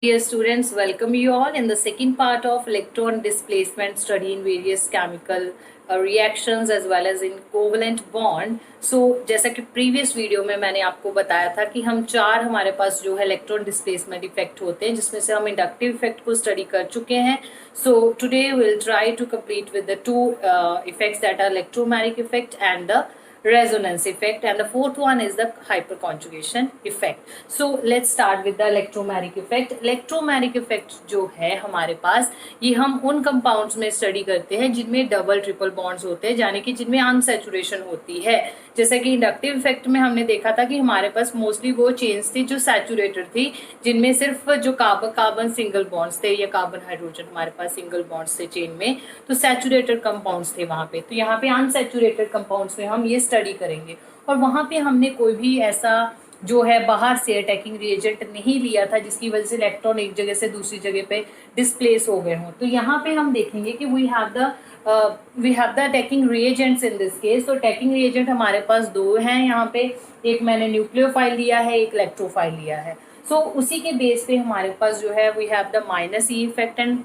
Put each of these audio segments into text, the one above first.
Dear students, welcome you all in the second part of electron displacement study in various chemical reactions as well as in covalent bond. So जैसा कि previous video में मैंने आपको बताया था कि हम चार हमारे पास जो है इलेक्ट्रॉन डिस्प्लेसमेंट इफेक्ट होते हैं जिसमें से हम इंडक्टिव इफेक्ट को स्टडी कर चुके हैं. So today we'll try to complete with the two effects that are electromagnetic effect and the resonance effect, and the fourth one is the hyperconjugation effect. So let's start with the electromagnetic effect. Electromagnetic effect जो है हमारे पास, ये हम उन compounds में study करते हैं जिनमें डबल ट्रिपल बॉन्ड्स होते हैं, यानी कि जिनमें अनसैचुरेशन होती है. जैसा कि इंडक्टिव इफेक्ट में हमने देखा था कि हमारे पास मोस्टली वो चेन्स थी जो सैचुरेटेड थी, जिनमें सिर्फ जो कार्बन कार्बन सिंगल बॉन्ड्स थे या कार्बन हाइड्रोजन हमारे पास सिंगल बॉन्ड्स थे चेन में, तो सैचुरेटेड कंपाउंड्स थे वहां पे. तो यहाँ पे अनसैचुरेटेड कंपाउंड्स में हम ये स्टडी करेंगे, और वहां पे हमने कोई भी ऐसा जो है बाहर से अटैकिंग रिएजेंट नहीं लिया था जिसकी वजह से इलेक्ट्रॉन एक जगह से दूसरी जगह पे डिस्प्लेस हो गए हों. तो यहाँ पे हम देखेंगे कि we have the attacking reagents in this case. तो अटैकिंग रिएजेंट हमारे पास दो हैं यहाँ पे, एक मैंने न्यूक्लियोफाइल लिया है, एक इलेक्ट्रोफाइल लिया है. सो उसी के बेस पे हमारे पास जो है we have the minus E effect and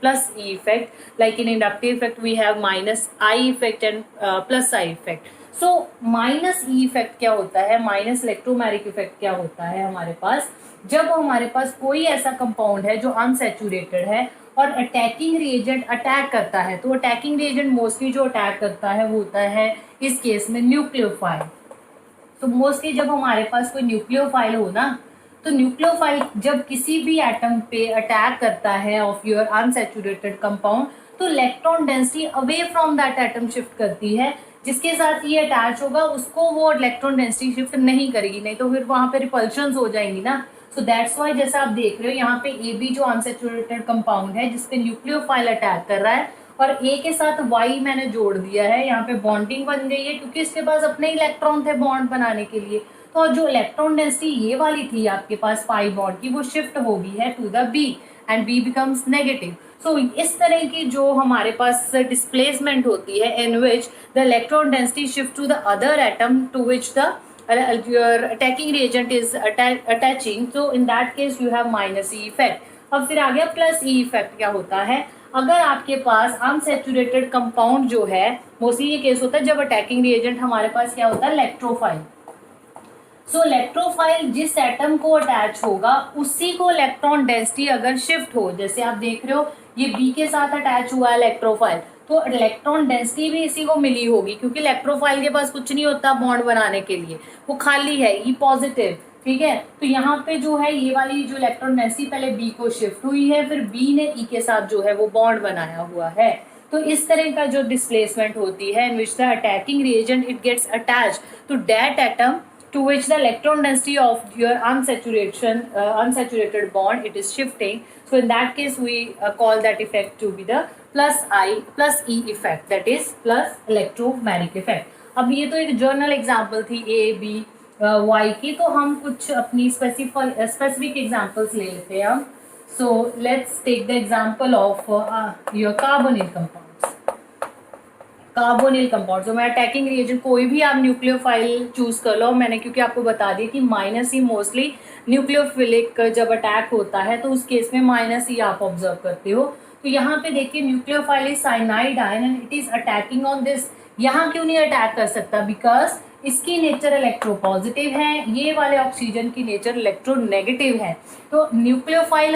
plus E effect. Like in inductive effect we have minus I effect and plus I effect. So minus E effect क्या होता है, माइनस इलेक्ट्रोमैग्नेटिक इफेक्ट क्या होता है हमारे पास, जब हमारे पास कोई ऐसा कंपाउंड है जो अनसैचुरेटेड है और अटैकिंग रिएजेंट अटैक करता है. तो अटैकिंग रिएजेंट मोस्टली जो अटैक करता है वो होता है इस केस में न्यूक्लियोफाइल. तो मोस्टली जब हमारे पास कोई न्यूक्लियोफाइल हो ना, तो न्यूक्लियोफाइल जब किसी भी एटम पे अटैक करता है ऑफ योर अनसैचुरेटेड कंपाउंड, तो electron density away from that atom shift करती है. जिसके साथ ये अटैच होगा उसको वो इलेक्ट्रॉन डेंसिटी शिफ्ट नहीं करेगी, नहीं तो फिर वहां पे रिपल्शंस हो जाएंगी ना. सो दैट्स वाई जैसा आप देख रहे हो यहाँ पे ए बी जो अनसैचुरेटेड कंपाउंड है जिसपे न्यूक्लियोफाइल अटैक कर रहा है, और ए के साथ वाई मैंने जोड़ दिया है. यहाँ पे बॉन्डिंग बन गई है क्योंकि इसके पास अपने इलेक्ट्रॉन थे बॉन्ड बनाने के लिए. तो जो इलेक्ट्रॉन डेंसिटी ये वाली थी आपके पास पाई बॉन्ड की, वो शिफ्ट हो गई है to the B and B becomes negative. So इस तरह की जो हमारे पास डिस्प्लेसमेंट होती है in which the electron density shift to the other atom to which the your attacking reagent is attaching, so in that case you have minus E effect. अब फिर आ गया प्लस ई इफेक्ट. क्या होता है, अगर आपके पास अनसैचुरेटेड कंपाउंड जो है, मोस्टली ये केस होता है जब अटैकिंग रिएजेंट हमारे पास क्या होता है, इलेक्ट्रोफाइल. सो इलेक्ट्रोफाइल जिस एटम को अटैच होगा उसी को इलेक्ट्रॉन डेंसिटी अगर शिफ्ट हो, जैसे आप देख रहे हो ये बी के साथ अटैच हुआ है इलेक्ट्रोफाइल, तो इलेक्ट्रॉन डेंसिटी भी इसी को मिली होगी क्योंकि इलेक्ट्रोफाइल के पास कुछ नहीं होता बॉन्ड बनाने के लिए, वो खाली है ई पॉजिटिव. ठीक है, तो यहाँ पे जो है ये वाली जो इलेक्ट्रॉन डेंसिटी पहले बी को शिफ्ट हुई है, फिर बी ने ई के साथ जो है वो बॉन्ड बनाया हुआ है. तो इस तरह का जो डिस्प्लेसमेंट होती है in which the attacking reagent it gets attached to that atom to which the electron density of your unsaturated bond it is shifting. So in that case we call that effect to be the plus E effect, that is plus electromagnetic effect. अब ये तो एक journal example थी A B Y की, तो हम कुछ अपनी स्पेसिफिक एग्जाम्पल्स ले लेते हैं हम. So let's take the example of your carbonyl compound. Carbonyl compound जो मैं अटैकिंग रिएजेंट कोई भी आप न्यूक्लियोफाइल चूज कर लो, मैंने क्योंकि आपको बता दिया कि माइनस ही मोस्टली न्यूक्लियोफिलिक जब अटैक होता है तो उस केस में माइनस ही आप ऑब्जर्व करते हो. तो यहाँ पे देखिए nucleophile is cyanide ion and it is attacking on this. यहाँ क्यों नहीं अटैक कर सकता, बिकॉज इसकी नेचर इलेक्ट्रोपॉजिटिव है, ये वाले ऑक्सीजन की नेचर इलेक्ट्रोनेगेटिव है. तो न्यूक्लियोफाइल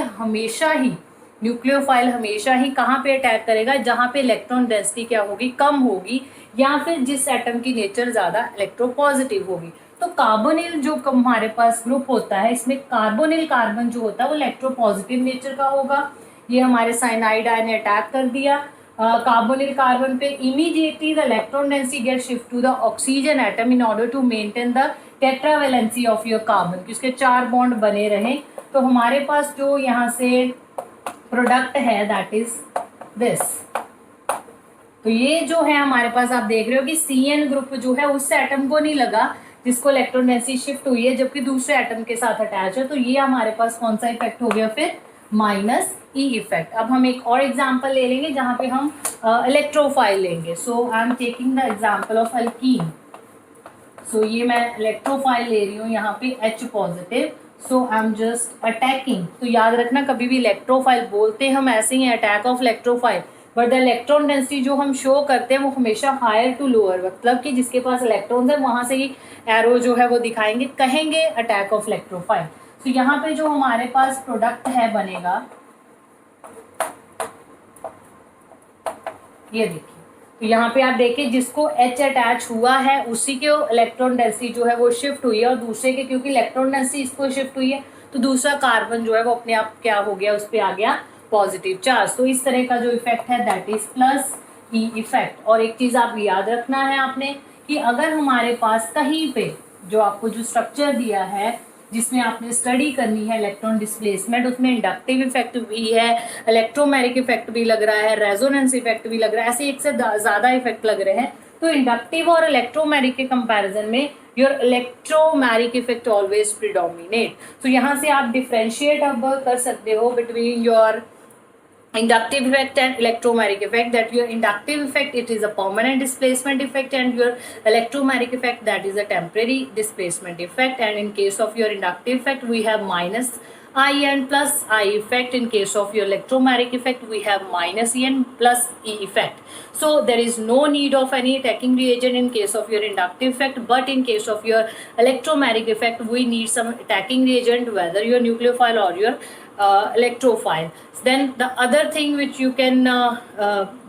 हमेशा ही कहाँ पे अटैक करेगा, जहाँ पे इलेक्ट्रॉन डेंसिटी क्या होगी, कम होगी, या फिर जिस एटम की नेचर ज्यादा इलेक्ट्रोपॉजिटिव होगी. तो कार्बोनिल जो हमारे पास ग्रुप होता है, इसमें कार्बोनिल कार्बन जो होता है वो इलेक्ट्रोपॉजिटिव नेचर का होगा. ये हमारे साइनाइड आयन ने अटैक कर दिया कार्बोनिल कार्बन पे, immediately the electron density get shift to the oxygen atom in order to maintain the tetravalency of your carbon, कि उसके 4 बॉन्ड बने रहें. तो हमारे पास जो यहाँ से प्रोडक्ट है दैट इज दिस. तो ये जो है हमारे पास आप देख रहे हो कि CN ग्रुप जो है उस एटम को नहीं लगा जिसको इलेक्ट्रॉन डेंसिटी शिफ्ट हुई है, जबकि दूसरे एटम के साथ अटैच है. तो ये हमारे पास कौन सा इफेक्ट हो गया, फिर माइनस ई इफेक्ट. अब हम एक और एग्जांपल ले लेंगे जहां पे हम इलेक्ट्रोफाइल लेंगे. So I am taking the example of alkene. So ये मैं इलेक्ट्रोफाइल ले रही हूँ यहाँ पे H positive, so I am just attacking. तो याद रखना कभी भी इलेक्ट्रोफाइल बोलते हम ऐसे ही attack of electrophile, but the electron density जो हम शो करते हैं वो हमेशा हायर टू लोअर, मतलब कि जिसके पास इलेक्ट्रॉन्स है वहां से ही एरो जो है वो दिखाएंगे, कहेंगे अटैक ऑफ इलेक्ट्रोफाइल। तो यहाँ पे जो हमारे पास प्रोडक्ट है बनेगा, ये देखिए। तो यहाँ पे आप देखिए जिसको H अटैच हुआ है उसी के इलेक्ट्रॉन डेंसिटी जो है वो शिफ्ट हुई है, और दूसरे के क्योंकि इलेक्ट्रॉन डेंसिटी इसको शिफ्ट हुई है तो दूसरा कार्बन जो है वो अपने आप क्या हो गया, उस पर आ गया पॉजिटिव चार्ज। तो इस तरह का जो इफेक्ट है that is plus E effect. और एक चीज आप याद रखना है आपने कि अगर हमारे पास कहीं पे जो आपको जो स्ट्रक्चर दिया है जिसमें आपने स्टडी करनी है इलेक्ट्रॉन डिस्प्लेसमेंट, उसमें इंडक्टिव इफेक्ट भी है, इलेक्ट्रोमैग्नेटिक इफेक्ट भी लग रहा है, रेजोनेंस इफेक्ट भी लग रहा है, ऐसे एक से ज्यादा इफेक्ट लग रहे हैं। तो इंडक्टिव और इलेक्ट्रोमैग्नेटिक के कंपैरिजन में योर इलेक्ट्रोमैग्नेटिक इफेक्ट ऑलवेज प्रिडोमिनेट। तो यहाँ से आप डिफरेंशिएट अब कर सकते हो between your inductive effect and electromagnetic effect, that your inductive effect it is a permanent displacement effect and your electromagnetic effect that is a temporary displacement effect. And in case of your inductive effect we have minus I and plus I effect. In case of your electromagnetic effect we have minus E and plus E effect. So there is no need of any attacking reagent in case of your inductive effect, but in case of your electromagnetic effect we need some attacking reagent, whether your nucleophile or your electrophile. Then the other thing which you can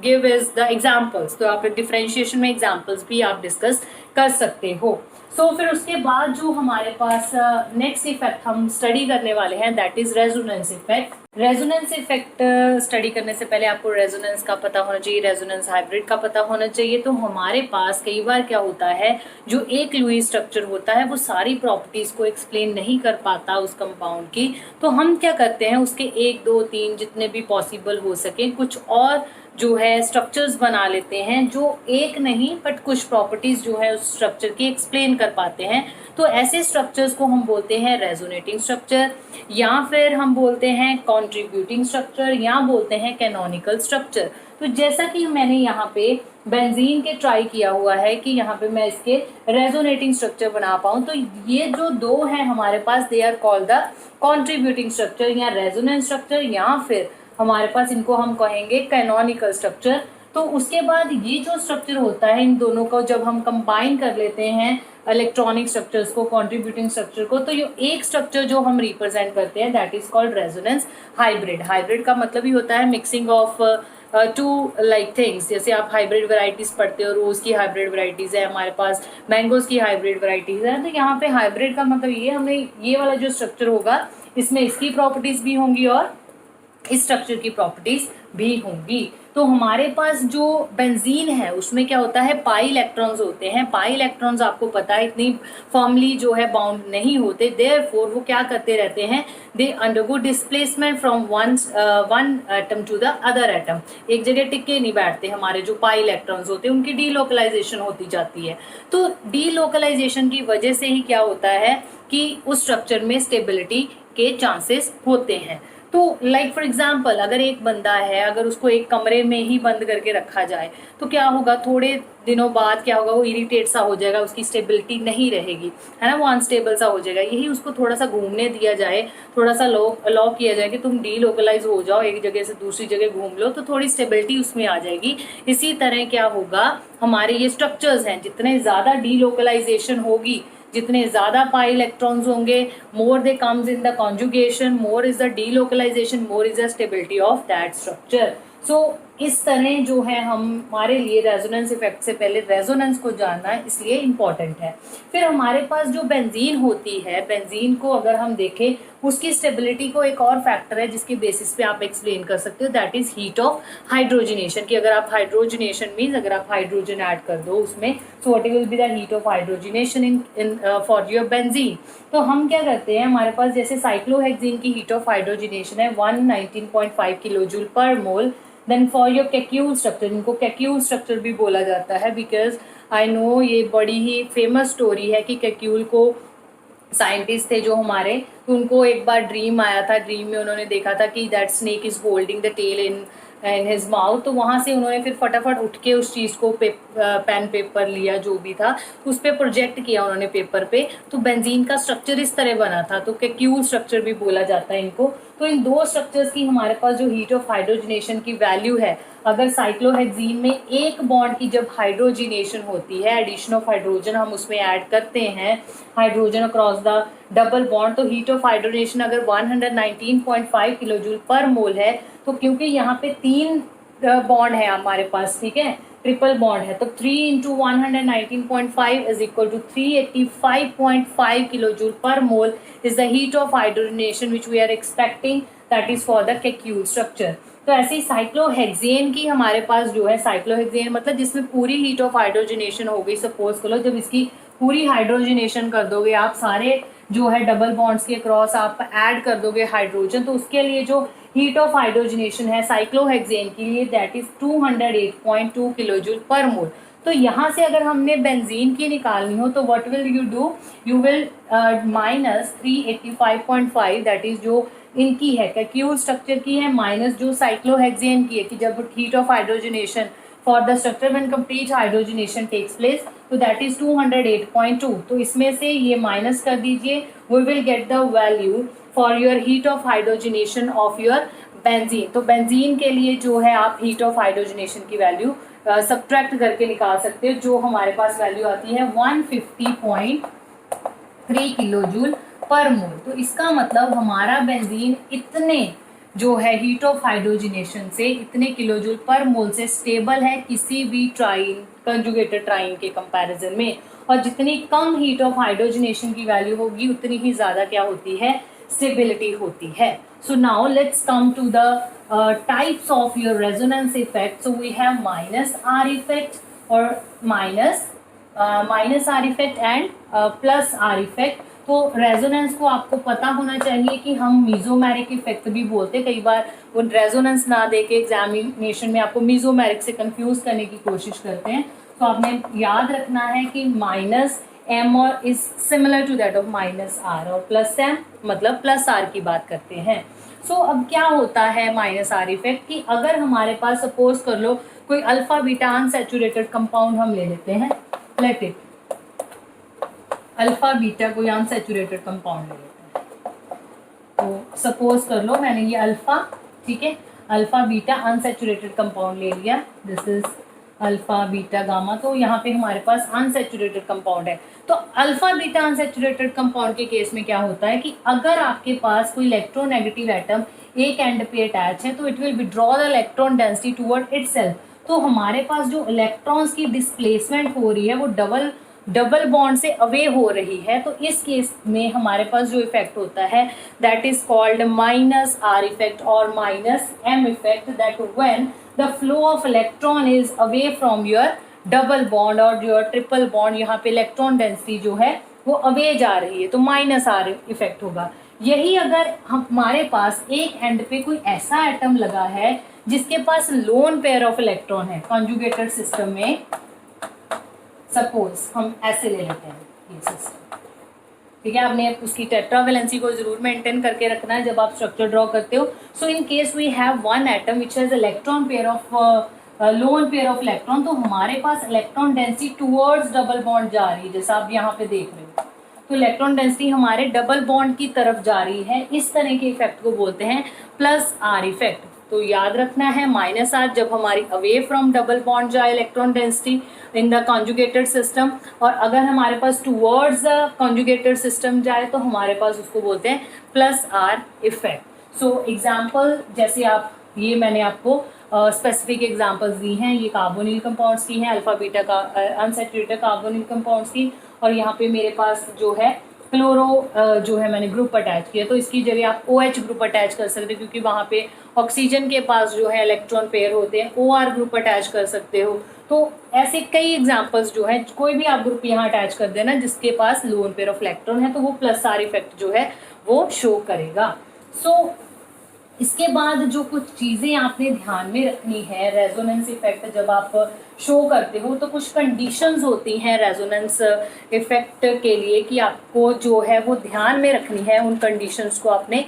give is the examples. तो आप differentiation में examples भी आप discuss कर सकते हो। सो फिर उसके बाद जो हमारे पास नेक्स्ट इफेक्ट हम स्टडी करने वाले हैं that is resonance effect. Resonance effect study करने से पहले आपको रेजोनेंस का पता होना चाहिए, रेजोनेंस हाइब्रिड का पता होना चाहिए। तो हमारे पास कई बार क्या होता है, जो एक लुईस स्ट्रक्चर होता है वो सारी प्रॉपर्टीज को एक्सप्लेन नहीं कर पाता उस कंपाउंड की। तो हम क्या करते हैं, उसके 1 2 3 जितने भी पॉसिबल हो सके कुछ और जो है स्ट्रक्चर्स बना लेते हैं, जो एक नहीं बट कुछ प्रॉपर्टीज जो है उस स्ट्रक्चर की एक्सप्लेन कर पाते हैं। तो ऐसे स्ट्रक्चर्स को हम बोलते हैं रेजोनेटिंग स्ट्रक्चर, या फिर हम बोलते हैं कॉन्ट्रीब्यूटिंग स्ट्रक्चर, या बोलते हैं कैनोनिकल स्ट्रक्चर। तो जैसा कि मैंने यहाँ पे बेंजीन के ट्राई किया हुआ है कि यहाँ पे मैं इसके रेजोनेटिंग स्ट्रक्चर बना पाऊँ, तो ये जो दो है हमारे पास they are called the contributing structure या रेजोनेंस स्ट्रक्चर, या फिर हमारे पास इनको हम कहेंगे कैनोनिकल स्ट्रक्चर। तो उसके बाद ये जो स्ट्रक्चर होता है इन दोनों को जब हम कंबाइन कर लेते हैं इलेक्ट्रॉनिक स्ट्रक्चर्स को, कॉन्ट्रीब्यूटिंग स्ट्रक्चर को, तो ये एक स्ट्रक्चर जो हम रिप्रेजेंट करते हैं that is called resonance hybrid. Hybrid का मतलब ही होता है mixing of two like things. जैसे आप हाइब्रिड वैरायटीज पढ़ते हो, रोज की हाइब्रिड वैरायटीज है हमारे पास, मैंगोज की हाइब्रिड वैरायटीज है। तो यहाँ पे हाइब्रिड का मतलब ये हमें ये वाला जो स्ट्रक्चर होगा इसमें इसकी प्रॉपर्टीज भी होंगी और इस स्ट्रक्चर की प्रॉपर्टीज भी होंगी। तो हमारे पास जो बेंजीन है उसमें क्या होता है, पाई इलेक्ट्रॉन्स होते हैं। पाई इलेक्ट्रॉन्स आपको पता है इतनी फॉर्मली जो है बाउंड नहीं होते, देयरफॉर वो क्या करते रहते हैं, they undergo displacement from one atom to the other atom. एक जगह टिके नहीं बैठते, हमारे जो पाई इलेक्ट्रॉन्स होते हैं उनकी डीलोकलाइजेशन होती जाती है। तो डीलोकलाइजेशन की वजह से ही क्या होता है कि उस स्ट्रक्चर में स्टेबिलिटी के चांसेस होते हैं। तो लाइक फॉर एग्जाम्पल अगर एक बंदा है, अगर उसको एक कमरे में ही बंद करके रखा जाए तो क्या होगा, थोड़े दिनों बाद क्या होगा, वो इरिटेट सा हो जाएगा, उसकी स्टेबिलिटी नहीं रहेगी, है ना, वो अनस्टेबल सा हो जाएगा। यही उसको थोड़ा सा घूमने दिया जाए, थोड़ा सा अलाउ किया जाए कि तुम डीलोकलाइज हो जाओ, एक जगह से दूसरी जगह घूम लो, तो थोड़ी स्टेबिलिटी उसमें आ जाएगी। इसी तरह क्या होगा, हमारे ये स्ट्रक्चर्स हैं जितने ज़्यादा डीलोकलाइजेशन होगी, जितने ज्यादा पाई इलेक्ट्रॉन्स होंगे, more they comes in the conjugation, more is the delocalisation, more is the stability of that structure. So इस तरह जो है हमारे लिए रेजोनेंस इफेक्ट से पहले रेजोनेंस को जानना इसलिए इम्पॉर्टेंट है। फिर हमारे पास जो बेंजीन होती है, बेंजीन को अगर हम देखें उसकी स्टेबिलिटी को एक और फैक्टर है जिसके बेसिस पे आप एक्सप्लेन कर सकते हो, that is heat of hydrogenation. कि अगर आप हाइड्रोजनेशन मीन्स अगर आप हाइड्रोजन ऐड कर दो उसमें, so what will be the heat of hydrogenation in for your benzene. तो हम क्या करते हैं, हमारे पास जैसे साइक्लोहेक्सीन की हीट ऑफ हाइड्रोजनेशन है 119.5 kilo joule per mole. Then for your Kekule structure, इनको कैक्यूल स्ट्रक्चर भी बोला जाता है बिकॉज आई नो ये बड़ी ही फेमस स्टोरी है कि कैक्यूल को साइंटिस्ट थे जो हमारे, तो उनको एक बार ड्रीम आया था, ड्रीम में उन्होंने देखा था कि that snake is holding the tail in in his mouth, तो वहाँ से उन्होंने फिर फटाफट उठ के उस चीज़ को पेन पेपर लिया जो भी था, उस पर प्रोजेक्ट किया उन्होंने पेपर पे। तो बेंजीन का स्ट्रक्चर इस तरह बना था, तो कैक्यूल स्ट्रक्चर भी बोला जाता है इनको। तो इन दो स्ट्रक्चर्स की हमारे पास जो हीट ऑफ हाइड्रोजनेशन की वैल्यू है, अगर साइक्लोहेक्सीन में एक बॉन्ड की जब हाइड्रोजिनेशन होती है, एडिशन ऑफ हाइड्रोजन हम उसमें ऐड करते हैं, hydrogen across the double bond, तो हीट ऑफ हाइड्रोजनेशन अगर 119.5 किलो जूल पर मोल है, तो क्योंकि यहाँ पे 3 बॉन्ड है हमारे पास, ठीक है, ट्रिपल बॉन्ड है, तो 3 into 119.5 is equal to 385.5 kilo joule per mole is the heat of hydrogenation which we are expecting, that is for the Kekule structure. तो ऐसे ही साइक्लोहेक्सेन की हमारे पास जो है, साइक्लोहेक्सेन मतलब जिसमें पूरी हीट ऑफ हाइड्रोजनेशन हो गई, सपोज करो जब इसकी पूरी हाइड्रोजनेशन कर दोगे आप, सारे जो है डबल बॉन्ड्स के क्रॉस आप ऐड कर दोगे हाइड्रोजन, तो उसके लिए जो हीट ऑफ हाइड्रोजनेशन है साइक्लोहेक्सेन के लिए, that is 208.2 kilo joule per मोल। तो यहाँ से अगर हमने बेंजीन की निकालनी हो तो what will you do, you will minus 385.5, that is जो इनकी है कैक्यूल स्ट्रक्चर की है, माइनस जो साइक्लोहेक्सेन की है कि जब heat of hydrogenation for the structure when complete hydrogenation takes place, तो दैट इज 208.2। तो इसमें से ये माइनस कर दीजिए, we will get the value for your heat of hydrogenation of your benzene. तो बेंजीन के लिए जो है आप हीट ऑफ हाइड्रोजनेशन की वैल्यू सब्ट्रैक्ट करके निकाल सकते हो, जो हमारे पास वैल्यू आती है 150.3 किलो जूल पर मोल। तो इसका मतलब हमारा बेंजीन इतने जो है हीट ऑफ हाइड्रोजनेशन से इतने किलो जूल पर मोल से स्टेबल है किसी भी ट्राइन, कंजुगेटेड ट्राइन के कंपैरिजन में। और जितनी कम हीट ऑफ हाइड्रोजनेशन की वैल्यू होगी उतनी ही ज़्यादा क्या होती है, स्टेबिलिटी होती है। So now let's come to the types of your resonance effect. So we have minus R effect और minus R effect and plus R effect. तो रेजोनेंस को आपको पता होना चाहिए कि हम मीजोमेरिक इफेक्ट भी बोलते हैं, कई बार वो रेजोनेंस ना दे के एग्जामिनेशन में आपको मीजोमेरिक से कंफ्यूज करने की कोशिश करते हैं। तो आपने याद रखना है कि माइनस एम और is similar to that of minus R, और प्लस एम मतलब प्लस आर की बात करते हैं। सो अब क्या होता है माइनस आर इफेक्ट कि अगर हमारे पास सपोज कर लो कोई अल्फा बीटा अनसैचुरेटेड कंपाउंड हम ले लेते हैं, लेट इट अल्फा बीटा कोई अनसैचुरेटेड कंपाउंड ले लेते हैं। तो सपोज कर लो मैंने ये अल्फा, ठीक है, अल्फा बीटा अनसैचुरेटेड कंपाउंड ले लिया, this is alpha beta gamma. तो यहाँ पे हमारे पास अनसैचुरेटेड कंपाउंड है। तो अल्फा बीटा अनसैचुरेटेड कंपाउंड के केस में क्या होता है कि अगर आपके पास कोई इलेक्ट्रोनेगेटिव एटम एक एंड पे अटैच है तो it will withdraw the electron density toward itself. तो हमारे पास जो इलेक्ट्रॉन्स की डिस्प्लेसमेंट हो रही है वो डबल बॉन्ड से अवे हो रही है। तो इस केस में हमारे पास जो इफेक्ट होता है that is called minus R effect और minus M effect, that when the flow of electron is away from your double bond और योर ट्रिपल बॉन्ड, यहाँ पे इलेक्ट्रॉन डेंसिटी जो है वो अवे जा रही है, तो माइनस आर इफेक्ट होगा। यही अगर हमारे पास एक एंड पे कोई ऐसा एटम लगा है जिसके पास लोन पेयर ऑफ इलेक्ट्रॉन है कॉन्जुगेटेड सिस्टम में, सपोज हम ऐसे ले लेते हैं ये सिस्टम, ठीक है, आपने उसकी टेट्रावेलेंसी को जरूर मेंटेन करके रखना है जब आप स्ट्रक्चर ड्रॉ करते हो। So in case we have one atom which has electron pair of lone pair of electron, तो हमारे पास electron density towards double bond जा रही है, जैसा आप यहाँ पे देख रहे हो। तो इलेक्ट्रॉन डेंसिटी हमारे डबल बॉन्ड की तरफ जा रही है, इस तरह के इफेक्ट को बोलते हैं प्लस आर इफेक्ट। तो याद रखना है माइनस आर जब हमारी अवे फ्रॉम डबल बॉन्ड जाए electron density in the conjugated system, और अगर हमारे पास टुवर्ड्स द कॉन्जुगेटेड सिस्टम जाए तो हमारे पास उसको बोलते हैं plus R effect. So example जैसे आप ये मैंने आपको स्पेसिफिक एग्जांपल्स दी हैं, ये कार्बोनिल कंपाउंड्स की हैं, अल्फा बीटा का अनसैचुरेटेड कार्बोनिल कंपाउंड्स की, और यहाँ पे मेरे पास जो है क्लोरो जो है मैंने ग्रुप अटैच किया, तो इसकी जगह आप OH ग्रुप अटैच कर सकते हो क्योंकि वहाँ पे ऑक्सीजन के पास जो है इलेक्ट्रॉन पेयर होते हैं, OR ग्रुप अटैच कर सकते हो। तो ऐसे कई एग्जांपल्स जो है, कोई भी आप ग्रुप यहाँ अटैच कर देना जिसके पास लोन पेयर ऑफ इलेक्ट्रॉन है, तो वो प्लस आर इफेक्ट जो है वो शो करेगा। सो इसके बाद जो कुछ चीज़ें आपने ध्यान में रखनी है, रेजोनेंस इफेक्ट जब आप शो करते हो तो कुछ कंडीशंस होती हैं रेजोनेंस इफेक्ट के लिए कि आपको जो है वो ध्यान में रखनी है। उन कंडीशंस को आपने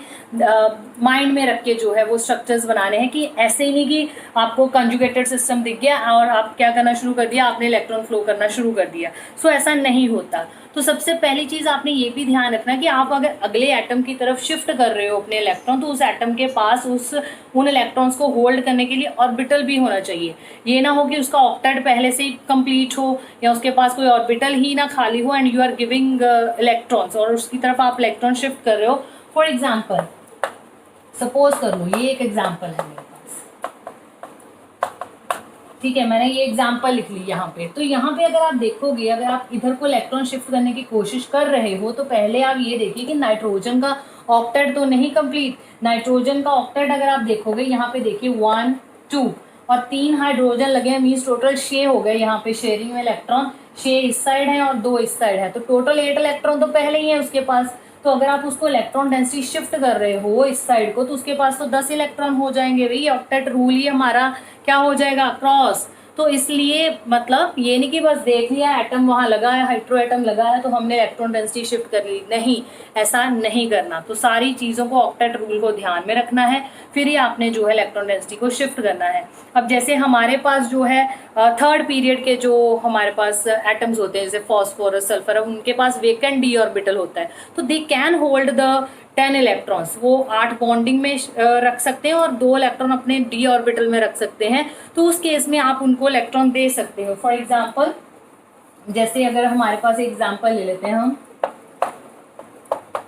माइंड में रख के जो है वो स्ट्रक्चर्स बनाने हैं, कि ऐसे ही नहीं कि आपको कंजुगेटेड सिस्टम दिख गया और आप क्या करना शुरू कर दिया, आपने इलेक्ट्रॉन फ्लो करना शुरू कर दिया। सो ऐसा नहीं होता। तो सबसे पहली चीज़ आपने ये भी ध्यान रखना कि आप अगर अगले एटम की तरफ शिफ्ट कर रहे हो अपने इलेक्ट्रॉन, तो उस एटम के पास उन इलेक्ट्रॉन्स को होल्ड करने के लिए ऑर्बिटल भी होना चाहिए। ये ना हो कि उसका ऑक्टेट पहले से ही कंप्लीट हो या उसके पास कोई ऑर्बिटल ही ना खाली हो and you are giving electrons और उसकी तरफ आप इलेक्ट्रॉन शिफ्ट कर रहे हो। फॉर एग्जाम्पल सपोज कर लो, ये एक एग्जाम्पल है मेरे पास, ठीक है, मैंने ये एग्जाम्पल लिख ली यहाँ पे। तो यहाँ पे अगर आप देखोगे, अगर आप इधर को इलेक्ट्रॉन शिफ्ट करने की कोशिश कर रहे हो तो पहले आप ये देखिए कि नाइट्रोजन का ऑक्टेट तो नहीं कंप्लीट। नाइट्रोजन का ऑक्टेट अगर आप देखोगे यहाँ पे देखिए 1 2 और 3 हाइड्रोजन लगे हैं, मीन्स टोटल 6 हो गए। यहाँ पे शेयरिंग में इलेक्ट्रॉन 6 इस साइड है और 2 इस साइड है, तो टोटल 8 इलेक्ट्रॉन तो पहले ही है उसके पास। तो अगर आप उसको इलेक्ट्रॉन डेंसिटी शिफ्ट कर रहे हो इस साइड को, तो उसके पास तो 10 इलेक्ट्रॉन हो जाएंगे। भाई ऑक्टेट रूल ही हमारा क्या हो जाएगा, क्रॉस। तो इसलिए मतलब ये नहीं कि बस देख लिया एटम वहां लगा है, हाइड्रो एटम लगा है तो हमने इलेक्ट्रॉन डेंसिटी शिफ्ट कर ली, नहीं, ऐसा नहीं करना। तो सारी चीज़ों को ऑक्टेट रूल को ध्यान में रखना है, फिर ही आपने जो है इलेक्ट्रॉन डेंसिटी को शिफ्ट करना है। अब जैसे हमारे पास जो है थर्ड पीरियड के जो हमारे पास एटम्स होते हैं जैसे फॉस्फोरस सल्फर, उनके पास वेकेंट डी ऑर्बिटल होता है, तो they can hold the 10 electrons. वो 8 बॉन्डिंग में रख सकते हैं और 2 इलेक्ट्रॉन अपने डी ऑर्बिटल में रख सकते हैं। तो उस केस में आप उनको इलेक्ट्रॉन दे सकते हो। फॉर एग्जांपल जैसे अगर हमारे पास एग्जांपल ले लेते हैं हम,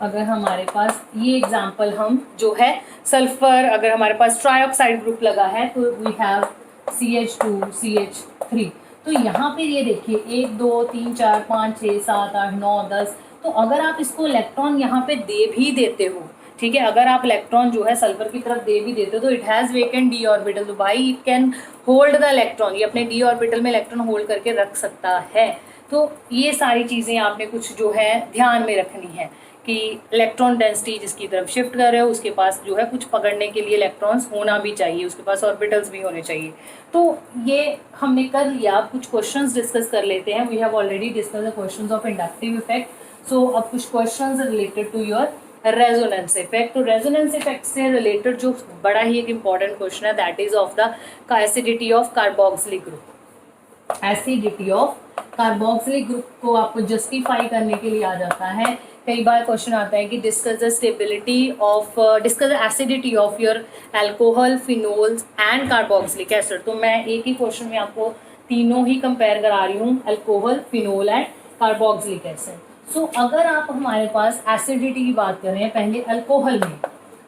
अगर हमारे पास ये एग्जांपल हम जो है सल्फर, अगर हमारे पास ट्राइऑक्साइड ग्रुप लगा है तो वी हैव CH2 CH3। तो यहाँ पे ये देखिए 1 2 3 4 5 6 7 8 9 10। तो अगर आप इसको इलेक्ट्रॉन यहाँ पे दे भी देते हो, ठीक है, अगर आप इलेक्ट्रॉन जो है सल्फर की तरफ दे भी देते हो तो it has vacant D orbital, तो भाई it can hold the electron, ये अपने डी ऑर्बिटल में इलेक्ट्रॉन होल्ड करके रख सकता है। तो ये सारी चीज़ें आपने कुछ जो है ध्यान में रखनी है कि इलेक्ट्रॉन डेंसिटी जिसकी तरफ शिफ्ट कर रहे हो उसके पास जो है कुछ पकड़ने के लिए इलेक्ट्रॉन्स होना भी चाहिए, उसके पास ऑर्बिटल्स भी होने चाहिए। तो ये हमने कर लिया। अब कुछ क्वेश्चंस डिस्कस कर लेते हैं। We have already discuss the questions of inductive effect. So अब कुछ questions related to your resonance effect. तो रेजोनेंस इफेक्ट से रिलेटेड जो बड़ा ही एक इंपॉर्टेंट क्वेश्चन है that is of the acidity of carboxylic group. Acidity of carboxylic group को आपको जस्टिफाई करने के लिए आ जाता है। कई बार क्वेश्चन आता है कि discuss the stability of discuss the acidity of your alcohol, phenols and carboxylic acid. तो मैं एक ही क्वेश्चन में आपको तीनों ही कंपेयर करा रही हूँ, alcohol, phenol and carboxylic acid. So अगर आप हमारे पास एसिडिटी की बात कर रहे हैं, पहले अल्कोहल में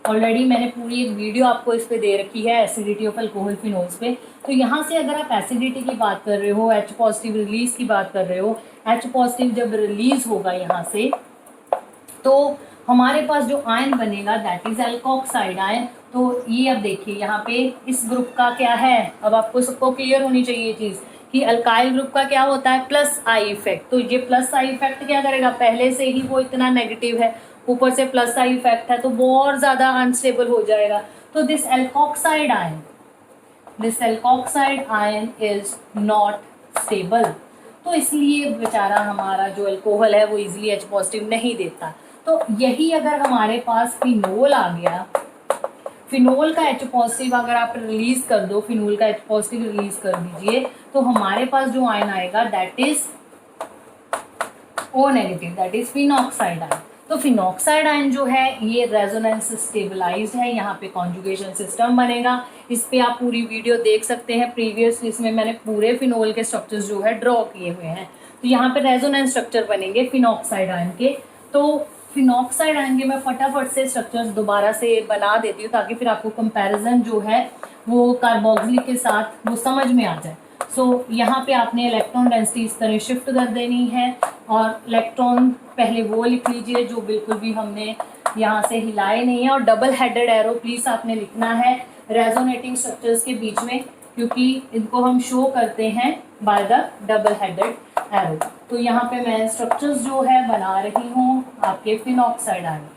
ऑलरेडी मैंने पूरी एक वीडियो आपको इस पे दे रखी है एसिडिटी ऑफ अल्कोहल फिनोल्स पे। तो यहाँ से अगर आप एसिडिटी की बात कर रहे हो, H पॉजिटिव रिलीज की बात कर रहे हो, H पॉजिटिव जब रिलीज होगा यहाँ से तो हमारे पास जो आयन बनेगा दैट इज एल्कोक्साइड आयन। तो ये अब देखिए यहाँ पे इस ग्रुप का क्या है, अब आपको सबको क्लियर होनी चाहिए ये चीज़ कि अल्काइल ग्रुप का क्या होता है, प्लस आई इफेक्ट। तो ये प्लस आई इफेक्ट क्या करेगा, पहले से ही वो इतना नेगेटिव है, ऊपर से प्लस आई इफेक्ट है तो बहुत ज़्यादा अनस्टेबल हो जाएगा। तो this alkoxide ion is not stable. तो इसलिए बेचारा हमारा जो अल्कोहल है वो इजीली H पॉजिटिव नहीं देता। तो यही अगर हमारे पास फिनोल आ गया, फिनोल का H पॉजिटिव अगर आप रिलीज कर दो, फिनोल का H पॉजिटिव रिलीज कर दीजिए तो हमारे पास जो आयन आएगा that is O negative, that is phenoxide ion. तो फिनॉक्साइड आयन जो है ये रेजोनेंस स्टेबलाइज्ड है, यहाँ पे कॉन्जुगेशन सिस्टम बनेगा। इस पे आप पूरी वीडियो देख सकते हैं प्रीवियस, इसमें मैंने पूरे फिनोल के स्ट्रक्चर्स जो है ड्रॉ किए हुए हैं। तो यहाँ पे रेजोनेंस स्ट्रक्चर बनेंगे फिनॉक्साइड आयन के। तो फिनॉक्साइड आयन के मैं फटाफट से स्ट्रक्चर्स दोबारा से बना देती हूँ ताकि फिर आपको कंपैरिजन जो है वो कार्बोक्सिलिक के साथ वो समझ में आ जाए। सो यहाँ पे आपने इलेक्ट्रॉन डेंसिटी इस तरह शिफ्ट कर देनी है और इलेक्ट्रॉन पहले वो लिख लीजिए जो बिल्कुल भी हमने यहाँ से हिलाए नहीं है, और डबल हेडेड एरो प्लीज़ आपने लिखना है रेजोनेटिंग स्ट्रक्चर्स के बीच में, क्योंकि इनको हम शो करते हैं by the double headed arrow. तो यहाँ पे मैं स्ट्रक्चर्स जो है बना रही हूँ आपके फिनॉक्साइड आयन।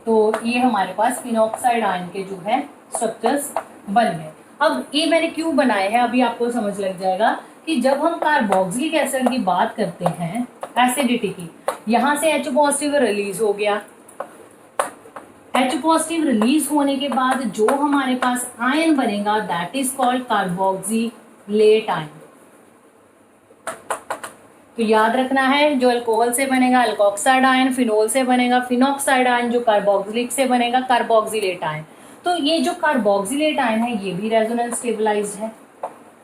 तो ये हमारे पास फिनॉक्साइड आयन के जो है स्ट्रक्चर्स बन गए। अब ये मैंने क्यों बनाए हैं अभी आपको समझ लग जाएगा कि जब हम कार्बोक्सिलिक एसिड की बात करते हैं एसिडिटी की, यहाँ से H पॉजिटिव रिलीज हो गया, H पॉजिटिव रिलीज होने के बाद जो हमारे पास आयन बनेगा that is called carboxylate ion. तो याद रखना है, जो अल्कोहल से बनेगा अल्कोक्साइड आयन, फिनोल से बनेगा फिनॉक्साइड आयन, जो कार्बोक्सिलिक से बनेगा कार्बोक्सिलेट आयन। तो ये जो कार्बोक्सिलेट आयन है ये भी रेजोनेंस स्टेबलाइज्ड है।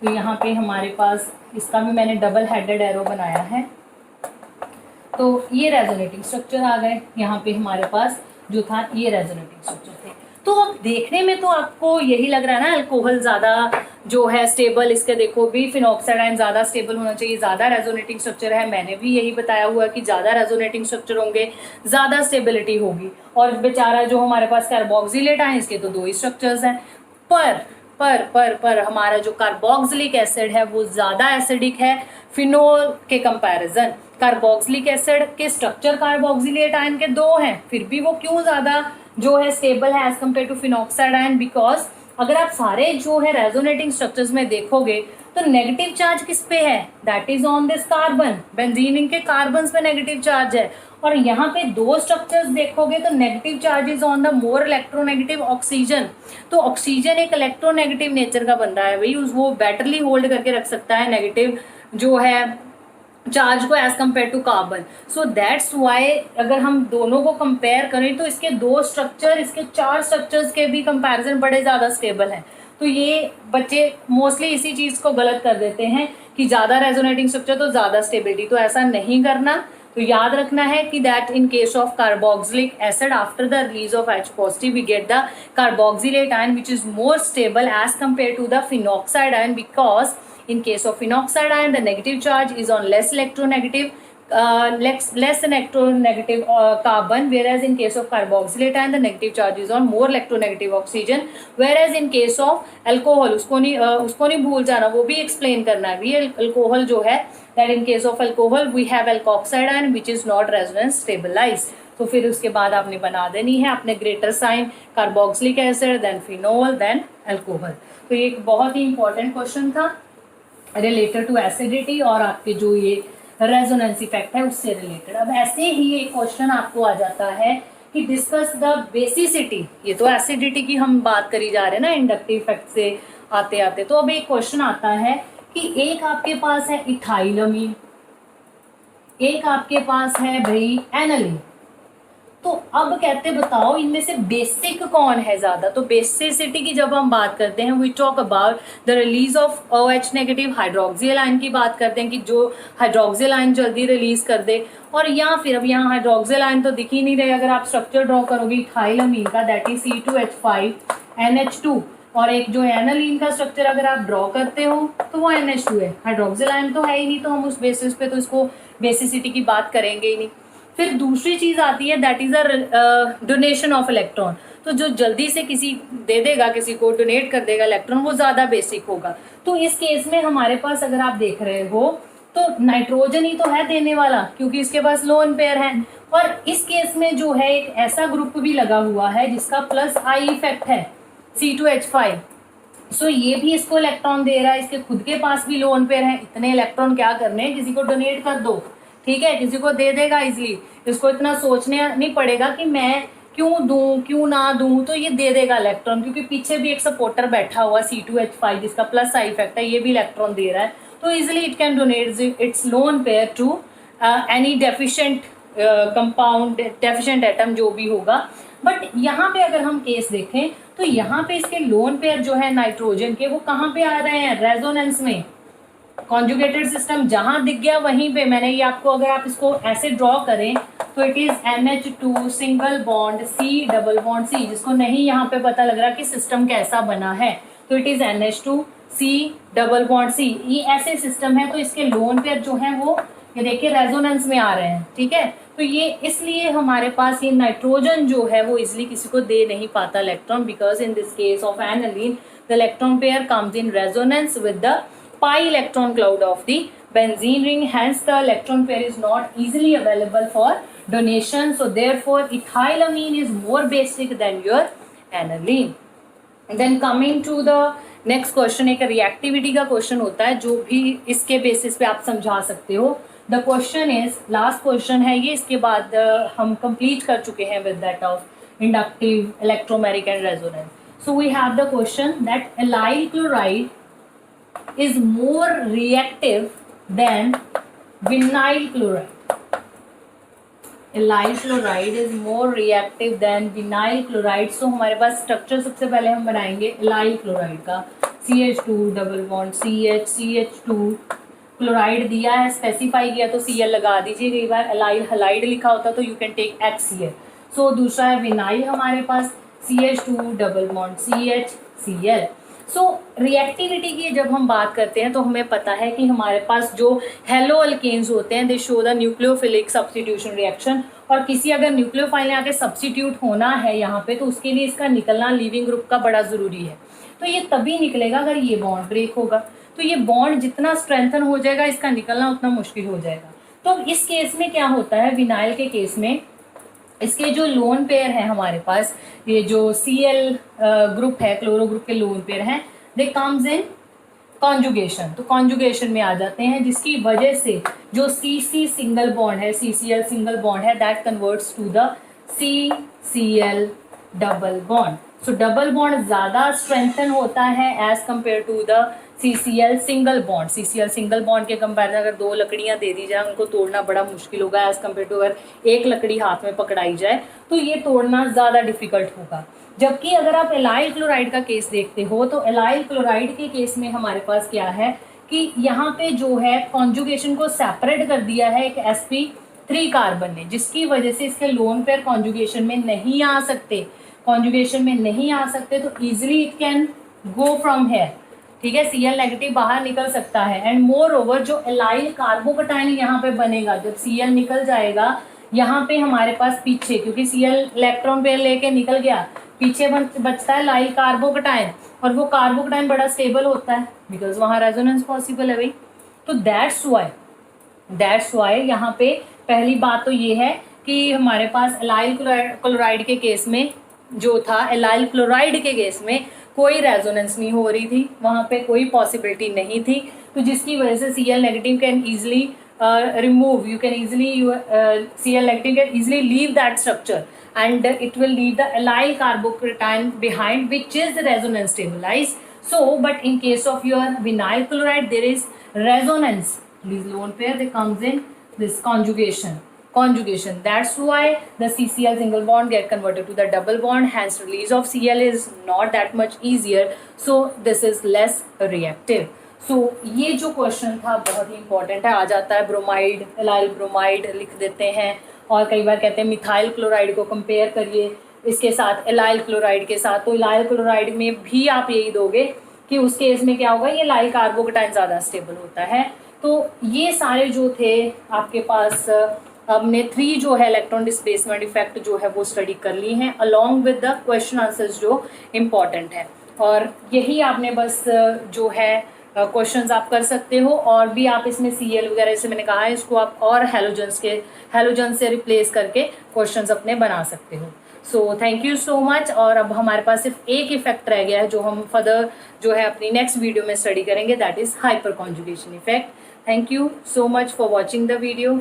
तो यहाँ पे हमारे पास इसका भी मैंने डबल हेडेड एरो बनाया है। तो ये रेजोनेटिंग स्ट्रक्चर आ गए, यहाँ पे हमारे पास जो था ये रेजोनेटिंग स्ट्रक्चर थे। तो अब देखने में तो आपको यही लग रहा है ना अल्कोहल ज्यादा जो है स्टेबल, इसके देखो भी फिनॉक्साइड आयन ज्यादा स्टेबल होना चाहिए, ज्यादा रेजोनेटिंग स्ट्रक्चर है। मैंने भी यही बताया हुआ कि ज्यादा रेजोनेटिंग स्ट्रक्चर होंगे ज्यादा स्टेबिलिटी होगी। और बेचारा जो हमारे पास कार्बोक्सिलेट आयन इसके तो 2 ही स्ट्रक्चर्स हैं। पर हमारा जो कार्बोक्सिलिक एसिड है वो ज्यादा एसिडिक है फिनोल के कंपैरिजन। कार्बोक्सिलिक एसिड के स्ट्रक्चर कार्बोक्सिलेट आयन के 2 हैं, फिर भी वो क्यों ज्यादा जो है स्टेबल है as compare to phenoxide ion? Because अगर आप सारे जो है रेजोनेटिंग स्ट्रक्चर्स में देखोगे तो नेगेटिव चार्ज किस पे है? That is on this carbon. Benzene के कार्बन पे नेगेटिव चार्ज है। और यहाँ पे 2 स्ट्रक्चर्स देखोगे तो negative charge is on the more electronegative oxygen. तो ऑक्सीजन एक इलेक्ट्रोनेगेटिव नेचर का बंदा है भाई, वो बेटरली होल्ड करके रख सकता है नेगेटिव जो है चार्ज को as compare to carbon. So that's why अगर हम दोनों को कंपेयर करें तो इसके 2 स्ट्रक्चर, इसके 4 स्ट्रक्चर्स के भी कंपैरिजन बड़े ज्यादा स्टेबल हैं। तो ये बच्चे मोस्टली इसी चीज को गलत कर देते हैं कि ज्यादा रेजोनेटिंग स्ट्रक्चर तो ज्यादा स्टेबिलिटी, तो ऐसा नहीं करना। तो याद रखना है कि that in case of carboxylic acid after the release of H positive we get the carboxylate ion which is more stable as compare to the phenoxide ion, because in case of phenoxide ion the negative charge is on less electronegative carbon, whereas in case of carboxylate ion the negative charge is on more electronegative oxygen, whereas in case of alcohol उसको नहीं भूल जाना, वो भी explain करना है भी alcohol जो है that in case of alcohol we have alkoxide ion which is not resonance stabilized। तो फिर उसके बाद आपने बना देनी है अपने greater sign carboxylic acid than phenol than alcohol. तो ये एक बहुत ही इंपॉर्टेंट क्वेश्चन था रिलेटेड टू एसिडिटी और आपके जो ये रेजोनेंस इफेक्ट है उससे रिलेटेड। अब ऐसे ही एक क्वेश्चन आपको आ जाता है कि डिस्कस द बेसिसिटी। ये तो एसिडिटी की हम बात करी जा रहे हैं ना इंडक्टिव इफेक्ट से आते आते। तो अब एक क्वेश्चन आता है कि एक आपके पास है इथाइलमीन, एक आपके पास है भाई एनालिन। तो अब कहते बताओ इनमें से बेसिक कौन है ज्यादा? तो बेसिसिटी की जब हम बात करते हैं we talk about the release of OH negative hydroxyl ion की बात करते हैं कि जो हाइड्रोक्सिल आयन जल्दी रिलीज कर दे। और या फिर अब यहाँ हाइड्रोक्सिल आयन तो दिख ही नहीं रहे, अगर आप स्ट्रक्चर ड्रॉ करोगे इथाइलमीन का दैट इज C2H5 NH2 और एक जो एनालिन का स्ट्रक्चर अगर आप ड्रॉ करते हो तो वो NH2 है, हाइड्रोक्सिल आयन तो है ही नहीं, तो हम उस बेसिस पे तो इसको बेसिसिटी की बात करेंगे ही नहीं। फिर दूसरी चीज आती है that is a donation of electron. तो जो जल्दी से किसी दे देगा, किसी को डोनेट कर देगा इलेक्ट्रॉन, वो ज्यादा बेसिक होगा। तो इस केस में हमारे पास अगर आप देख रहे हो तो नाइट्रोजन ही तो है देने वाला क्योंकि इसके पास लोन पेयर है। और इस केस में जो है एक ऐसा ग्रुप भी लगा हुआ है जिसका प्लस आई इफेक्ट है C2H5। सो ये भी इसको इलेक्ट्रॉन दे रहा है, इसके खुद के पास भी लोन पेयर है। इतने इलेक्ट्रॉन क्या करने, किसी को डोनेट कर दो, ठीक है, किसी को दे देगा इजिली, इसको इतना सोचने नहीं पड़ेगा कि मैं क्यों दूं क्यों ना दूं, तो ये दे देगा इलेक्ट्रॉन क्योंकि पीछे भी एक सपोर्टर बैठा हुआ C2H5 जिसका प्लस साइड इफेक्ट है, ये भी इलेक्ट्रॉन दे रहा है। तो easily it can donate its lone pair to any deficient compound, deficient atom जो भी होगा। बट यहाँ पे अगर हम केस देखें तो यहाँ पे इसके लोन पेयर जो है नाइट्रोजन के वो कहाँ पे आ रहे हैं? रेजोनेंस में। कॉन्जुगेटेड सिस्टम जहां दिख गया वहीं पे मैंने ये आपको, अगर आप इसको ऐसे ड्रॉ करें तो it is NH2 single bond C double bond C, जिसको नहीं यहाँ पे पता लग रहा कि सिस्टम कैसा बना है, तो it is NH2 C double bond C, ये ऐसे सिस्टम है। तो इसके लोन पेयर जो है वो ये देखिए रेजोनेंस में आ रहे हैं, ठीक है। तो ये इसलिए हमारे पास ये नाइट्रोजन जो है वो इजिली किसी को दे नहीं पाता electron, because in this case of aniline the electron pair comes in resonance with the pi electron cloud of the benzene ring. Hence the electron pair is not easily available for donation. So therefore ethylamine is more basic than your aniline. And then coming to the next question, एक reactivity का question होता है जो भी इसके basis पे आप समझा सकते हो. The question is, last question है ये, इसके बाद हम कंप्लीट कर चुके हैं with that of inductive, electromagnetic and resonance. So we have the question that allyl chloride is more reactive than vinyl chloride. Allyl chloride is more reactive than vinyl chloride. So हमारे पास structure सबसे पहले हम बनाएंगे allyl chloride का. CH2 double bond CH, CH2 chloride दिया है, specify किया तो Cl लगा दीजिए. कई बार एलाइल हलाइड लिखा होता तो यू कैन टेक HCl. सो दूसरा है विनाइल हमारे पास CH2 double bond CH, Cl. सो रिएक्टिविटी की जब हम बात करते हैं तो हमें पता है कि हमारे पास जो हेलो अल्केन्स होते हैं दे show the nucleophilic substitution reaction. और किसी अगर न्यूक्लियोफाइल आके सब्स्टिट्यूट होना है यहाँ पे तो उसके लिए इसका निकलना लीविंग ग्रुप का बड़ा ज़रूरी है. तो ये तभी निकलेगा अगर ये बॉन्ड ब्रेक होगा. तो ये बॉन्ड जितना स्ट्रेंथन हो जाएगा इसका निकलना उतना मुश्किल हो जाएगा. तो इस केस में क्या होता है, विनाइल के केस में इसके जो लोन पेयर है हमारे पास, ये जो Cl ग्रुप है, क्लोरो ग्रुप के लोन पेयर हैं, दे कम्स इन कॉन्जुगेशन. तो कॉन्जुगेशन में आ जाते हैं जिसकी वजह से जो CC सिंगल बॉन्ड है, CCl सिंगल बॉन्ड है, that converts to the CCl double bond. So double bond ज़्यादा स्ट्रेंथन होता है as compare to the CCl single bond. CCl single bond के कंपेरिजन अगर दो लकड़ियां दे दी जाए उनको तोड़ना बड़ा मुश्किल होगा एज कम्पेयर टू अगर एक लकड़ी हाथ में पकड़ाई जाए तो ये तोड़ना ज़्यादा डिफिकल्ट होगा. जबकि अगर आप एलाइल क्लोराइड का केस देखते हो तो एलाइल क्लोराइड के केस में हमारे पास क्या है कि यहाँ पे जो है कॉन्जुगेशन को सेपरेट कर दिया है एक sp3 कार्बन ने, जिसकी वजह से इसके लोन पेयर कॉन्जुगेशन में नहीं आ सकते. कॉन्जुगेशन में नहीं आ सकते तो easily it can go from here. ठीक है, Cl नेगेटिव बाहर निकल सकता है. एंड मोर ओवर जो एलाइल कार्बोकटाइन यहाँ पे बनेगा, जब Cl निकल जाएगा यहाँ पे हमारे पास पीछे, क्योंकि Cl इलेक्ट्रॉन पेयर लेके निकल गया, पीछे बचता है एलाइल कार्बोकटाइन. और वो कार्बोकटाइन बड़ा स्टेबल होता है बिकॉज वहाँ रेजोनेंस पॉसिबल है भाई. तो दैट्स वाई यहाँ पे पहली बात तो ये है कि हमारे पास एलाइल क्लोराइड के केस में जो था, एलाइल क्लोराइड के केस में कोई रेजोनेंस नहीं हो रही थी, वहाँ पे कोई पॉसिबिलिटी नहीं थी. तो जिसकी वजह से Cl negative can easily remove, you can easily Cl negative can easily leave that structure and it will leave the allyl carbocation behind which is resonance stabilized. So but in case of your vinyl chloride there is resonance, these lone pair they comes in this conjugation. That's why the CCl single bond get converted to the double bond, hence release of Cl is not that much easier, so this is less reactive. ये जो question था बहुत ही important है. आ जाता है bromide, allyl bromide लिख देते हैं और कई बार कहते हैं मिथाइल क्लोराइड को कंपेयर करिए इसके साथ एलाइल क्लोराइड के साथ. तो एलाइल क्लोराइड में भी आप यही दोगे कि उस केस में क्या होगा, ये एलाइल कार्बोकटाइन ज़्यादा स्टेबल होता है. तो ये सारे जो थे आपके पास, हमने 3 जो है इलेक्ट्रॉन डिस्प्लेसमेंट इफेक्ट जो है वो स्टडी कर ली हैं along with the question answers जो इम्पॉर्टेंट है. और यही आपने बस जो है क्वेश्चंस आप कर सकते हो. और भी आप इसमें Cl वगैरह जैसे मैंने कहा है इसको आप और हेलोजन से रिप्लेस करके क्वेश्चंस अपने बना सकते हो. So thank you so much. और अब हमारे पास सिर्फ एक इफेक्ट रह गया है जो हम फर्दर जो है अपनी नेक्स्ट वीडियो में स्टडी करेंगे, that is hyper conjugation effect. Thank you so much for watching the video.